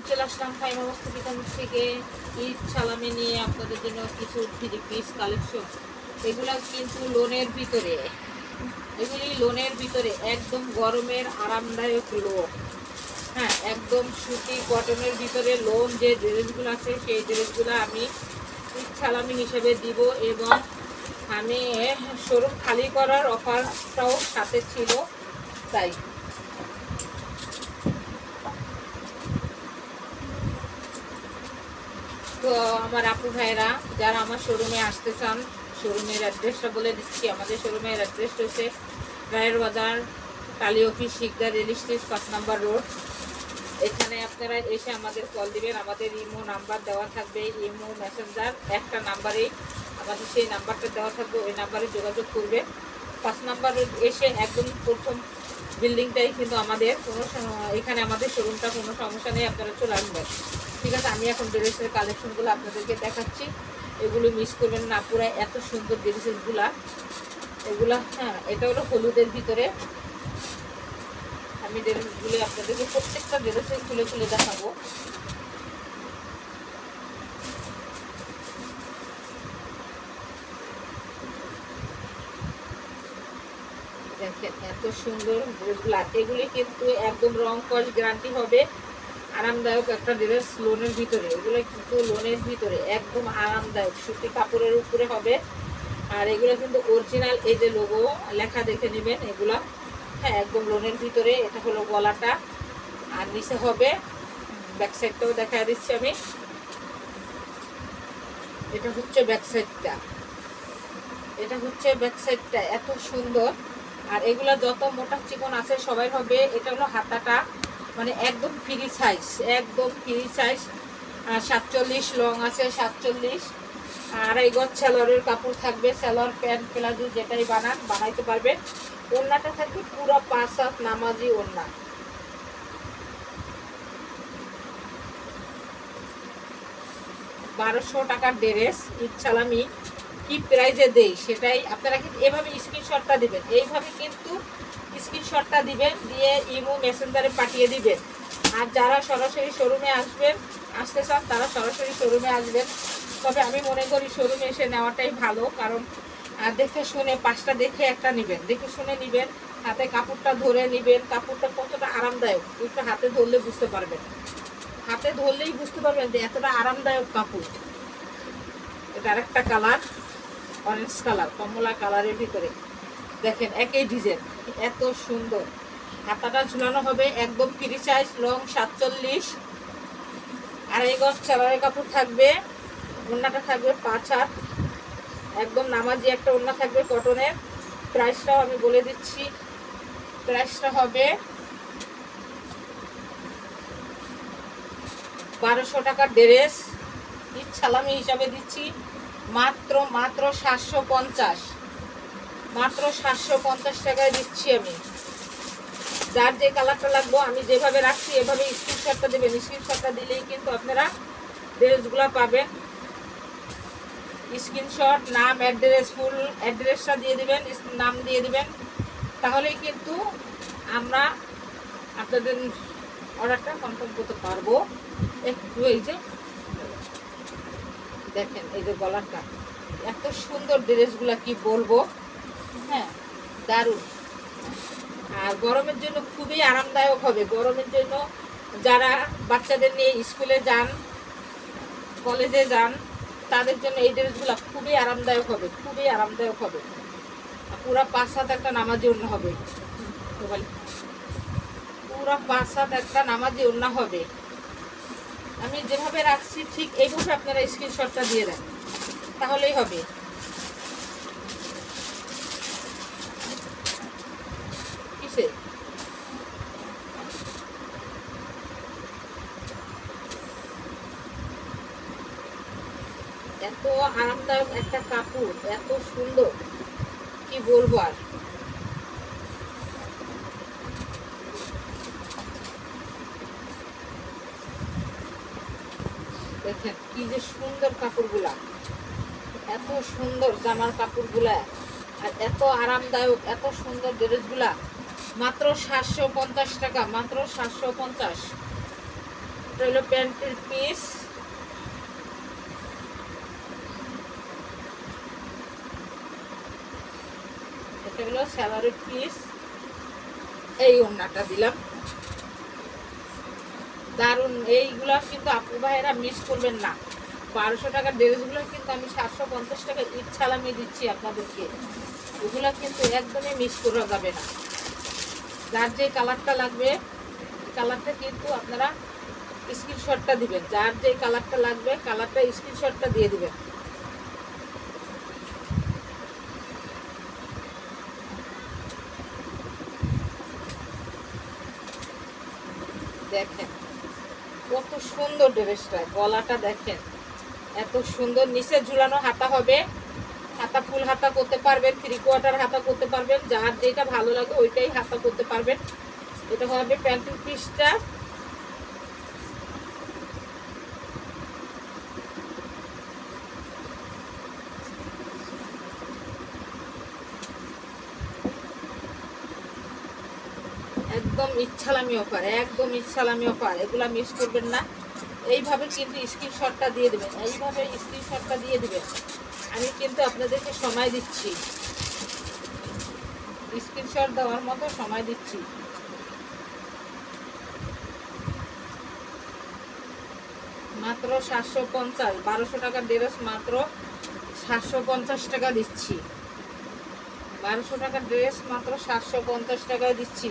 চলে আসলাম ফাইম অবস্থা বিধান থেকে ঈদ সালামি নিয়ে আপনাদের জন্য কিছু থ্রি পিস কালেকশন। এগুলা কিন্তু লোনের ভিতরে, এগুলি লোনের ভিতরে একদম গরমের আরামদায়ক লোন। হ্যাঁ, একদম সুতি কটনের ভিতরে লোন যে ড্রেসগুলো আছে সেই ড্রেসগুলো আমি ঈদ সালামি হিসেবে দিব, এবং আমি শোরুম খালি করার অফারটাও সাথে ছিল। তাই তো আমার আপু ভাইরা যারা আমার শোরুমে আসতে চান, শোরুমের অ্যাড্রেসটা বলে দিচ্ছি। আমাদের শোরুমের অ্যাড্রেস হচ্ছে রায়ের বাজার, Kali office, Sikdar rail station 5 number road. এখানে আপনারা এসে আমাদের কল দিবেন। আমাদের ইমো নাম্বার দেওয়া থাকবে, ইমো মেসেঞ্জার একটা নাম্বারেই আমাদের সেই নাম্বারটা দেওয়া থাকবে, ওই নাম্বারে যোগাযোগ করবে। 5 নম্বর রোড এসে একদম প্রথম বিল্ডিংটাই কিন্তু আমাদের, এখানে আমাদের শোরুমটা, কোনো সমস্যা নেই, আপনারা চলে আসবেন। ঠিক আছে, আমি এখন ড্রেসের কালেকশনগুলো আপনাদেরকে দেখাচ্ছি, এগুলো মিস করবেন না। পুরো এত সুন্দর ড্রেসেসগুলা এগুলা। হ্যাঁ, এটা হলো হলুদের ভিতরে। আমি ড্রেসগুলো আপনাদেরকে প্রত্যেকটা ড্রেসে খুলে খুলে দেখাবো। দেখেন এত সুন্দর ড্রেসগুলা, এগুলি কিন্তু একদম রং কস গ্যারান্টি হবে। আরামদায়ক একটা ড্রেস লোনের ভিতরে, এগুলো কিন্তু লোনের ভিতরে একদম আরামদায়ক সুতি কাপড়ের উপরে হবে। আর এগুলো কিন্তু অরিজিনাল, এই যে লোগো লেখা দেখে নেবেন এগুলা। হ্যাঁ, একদম লোনের ভিতরে। এটা হলো গলাটা, আর নিচে হবে ব্যাক সাইডটাও দেখা দিচ্ছি আমি। এটা হচ্ছে ব্যাক সাইডটা, এটা হচ্ছে ব্যাক সাইডটা, এত সুন্দর। আর এগুলা যত মোটা চিকন আছে সবাই হবে। এটা হলো হাতাটা, মানে একদম ফ্রি সাইজ, একদম ফ্রি সাইজ। 47 লং আছে, 47। আর এই গজ সেলরের কাপড় থাকবে, সেলর প্যান্ট প্লাজো যেটাই বানাইতে পারবে। ওড়নাটা থাকবে পুরো 5 হাত নামাজি ওড়না। $1200 টাকার ড্রেস ঈদ সালামি কি প্রাইজে দেই সেটাই আপনারা কিন্তু এভাবে স্ক্রিনশটটা দিবেন, এইভাবে কিন্তু স্ক্রিনশটটা দিবেন, দিয়ে ইমো মেসেঞ্জারে পাঠিয়ে দিবেন। আর যারা সরাসরি শোরুমে আসতে চান তারা সরাসরি শোরুমে আসবেন। তবে আমি মনে করি শোরুমে এসে নেওয়াটাই ভালো, কারণ দেখে শুনে 5টা দেখে একটা নেবেন, দেখে শুনে নেবেন, হাতে কাপড়টা ধরে নেবেন, কাপড়টা কতটা আরামদায়ক একটু হাতে ধরলে বুঝতে পারবেন। হাতে ধরলেই বুঝতে পারবেন যে এতটা আরামদায়ক কাপড়। এটা আরেকটা কালার, অরেঞ্জ কালার, কমলা কালারের ভিতরে। দেখেন একই ডিজাইন, এত সুন্দর। হাতাটা ঝুলানো হবে একদম ফ্রি সাইজ, লং 47। আর এই গজ সেলারের কাপড় থাকবে, ওড়নাটা থাকবে 5 হাত, একদম নামাজি একটা ওড়না থাকবে কটনের। প্রাইসটাও আমি বলে দিচ্ছি, প্রাইসটা হবে 1200 টাকার ড্রেস। ঈদ সালামি হিসাবে দিচ্ছি মাত্র 750, মাত্র 750 টাকায় দিচ্ছি আমি। যার যে কালারটা লাগবো আমি যেভাবে রাখছি এভাবে স্ক্রিনশটটা দেবেন, স্ক্রিনশটটা দিলেই কিন্তু আপনারা ড্রেসগুলো পাবেন। স্ক্রিনশট, নাম, অ্যাড্রেস, ফুল অ্যাড্রেসটা দিয়ে দিবেন, নাম দিয়ে দিবেন, তাহলেই কিন্তু আমরা আপনাদের অর্ডারটা কনফার্ম করতে পারবো। একটু এই যে দেখেন, এই যে গলাটা, এত সুন্দর ড্রেসগুলো কি বলবো। হ্যাঁ, দারুণ। আর গরমের জন্য খুবই আরামদায়ক হবে। গরমের জন্য যারা বাচ্চাদের নিয়ে স্কুলে যান, কলেজে যান, তাদের জন্য এই ড্রেসগুলো খুবই আরামদায়ক হবে, খুবই আরামদায়ক হবে। পুরা 5 হাত একটা নামাজি ওড়না হবে, পুরা 5 হাত একটা নামাজি ওড়না হবে। আমি যেভাবে রাখছি ঠিক এইভাবে আপনারা স্ক্রিনশটটা দিয়ে দেন, তাহলেই হবে। কিসে এত আরামদায়ক একটা কাপড়, এত সুন্দর, কি বলবো আর। দেখেন কি যে সুন্দর কাপড়গুলা, এত সুন্দর জামার কাপড়গুলা, আর এত আরামদায়ক, এত সুন্দর ড্রেসগুলা। মাত্র 750 টাকা, মাত্র 750। এটা হলো প্যান্টের পিস, এটা হলো সালোয়ারের পিস। এই ওড়নাটা দিলাম, দারুণ। এইগুলো কিন্তু আপু ভাইয়েরা মিস করবেন না। 1200 টাকার ড্রেসগুলো কিন্তু আমি 750 টাকা ঈদ ছালামি দিচ্ছি আপনাদেরকে। এগুলো কিন্তু একদমই মিস করা যাবে না। যার যে কালারটা লাগবে কালারটা কিন্তু আপনারা স্ক্রিনশটটা দিবেন। যার যে কালারটা লাগবে কালারটা স্ক্রিনশটটা দিয়ে দিবেন। দেখেন কত সুন্দর ড্রেসটা, গলাটা দেখেন এত সুন্দর। নিচে ঝুলানো হাতা হবে, হাতা ফুল হাতা করতে পারবেন, 3/4 হাতা করতে পারবেন, যার যেটা ভালো লাগে ওইটাই হাতা করতে পারবেন। এটা হবে প্যান্টের পিসটা। একদম ইচ্ছালামি অফার, একদম ইচ্ছালামি অফার, এগুলা মিস করবেন না। এইভাবে কিন্তু স্ক্রিনশটটা দিয়ে দেবেন, এইভাবে স্ক্রিনশটটা দিয়ে দেবেন। আমি কিন্তু আপনাদেরকে সময় দিচ্ছি, স্ক্রিনশট দেওয়ার মতো সময় দিচ্ছি। মাত্র 750, 1200 টাকার ড্রেস মাত্র 750 টাকা দিচ্ছি। 1200 টাকার ড্রেস মাত্র 750 টাকায় দিচ্ছি।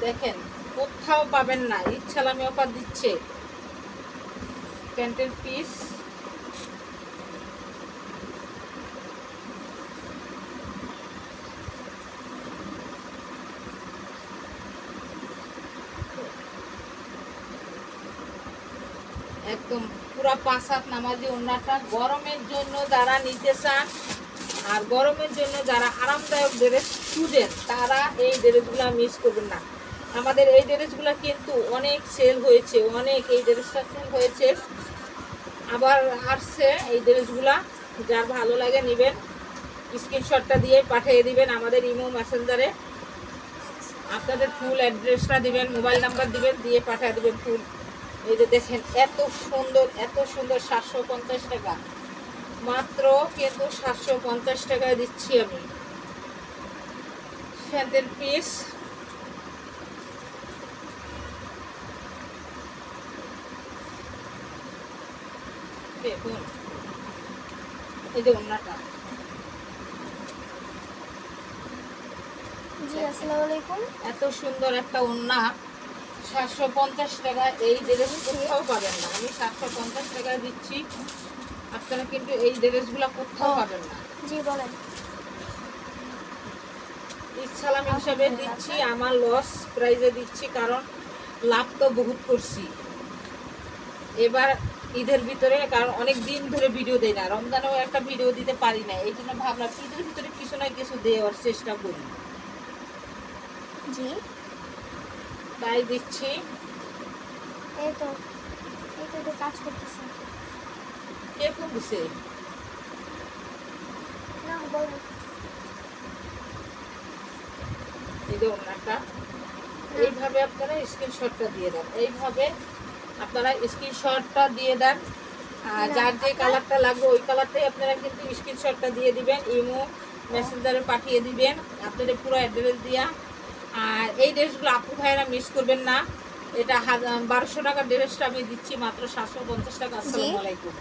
দেখেন কোথাও পাবেন না, ইচ্ছালামি অফার দিচ্ছে। প্যান্টের পিস, একদম পুরা 5 হাত নামাজি ওড়নাটা। গরমের জন্য যারা নিতে চান আর গরমের জন্য যারা আরামদায়ক ড্রেস খুঁজেন তারা এই ড্রেসগুলো মিস করবেন না। আমাদের এই ড্রেসগুলো কিন্তু অনেক সেল হয়েছে, অনেক এই ড্রেসটা সেল হয়েছে, আবার আসছে এই ড্রেসগুলা। যার ভালো লাগে নেবেন, স্ক্রিনশটটা দিয়ে পাঠিয়ে দিবেন আমাদের ইমো মেসেঞ্জারে। আপনাদের ফুল অ্যাড্রেসটা দিবেন, মোবাইল নাম্বার দিবেন, দিয়ে পাঠিয়ে দেবেন ফুল। এই যে দেখেন এত সুন্দর, এত সুন্দর। 750 টাকা মাত্র, কিন্তু 750 টাকায় দিচ্ছি আমি। প্যান্টের পিস, দেখুন এই যে ওড়নাটা। জি আসসালামু আলাইকুম। এত সুন্দর একটা ওড়না 750 টাকা, এই ড্রেস কোথাও পাবেন না। আমি 750 টাকায় দিচ্ছি, আপনারা কিন্তু এই ড্রেসগুলো কোথাও পাবেন না। জি বলেন। ইচ্ছালাম হিসাবে দিচ্ছি, আমার লস প্রাইজে দিচ্ছি, কারণ লাভ তো বহুত করছি এবার ঈদের ভিতরে। কারণ অনেক দিন ধরে ভিডিও দেই না, রমজানেও একটা ভিডিও দিতে পারি না, এই জন্য ভাবলাম ঈদের ভিতরে কিছু না কিছু দেওয়ার চেষ্টা করি, জি তাই দিচ্ছি। এই তো কাজ করতেছি। কে ফোন দিছে? না বলেন। এই যে ওড়নাটা, এইভাবে আপনারা স্ক্রিনশটটা দিয়ে দেন, এইভাবে আপনারা স্ক্রিনশটটা দিয়ে দেন। আর যার যে কালারটা লাগবে ওই কালারটাই আপনারা কিন্তু স্ক্রিনশটটা দিয়ে দিবেন, ইমো মেসেঞ্জারে পাঠিয়ে দিবেন আপনাদের পুরো অ্যাড্রেস দিয়া। আর এই ড্রেসগুলো আপু ভাইয়েরা মিস করবেন না। এটা 1200 টাকার ড্রেসটা আমি দিচ্ছি মাত্র 750 টাকা। আসসালামু আলাইকুম।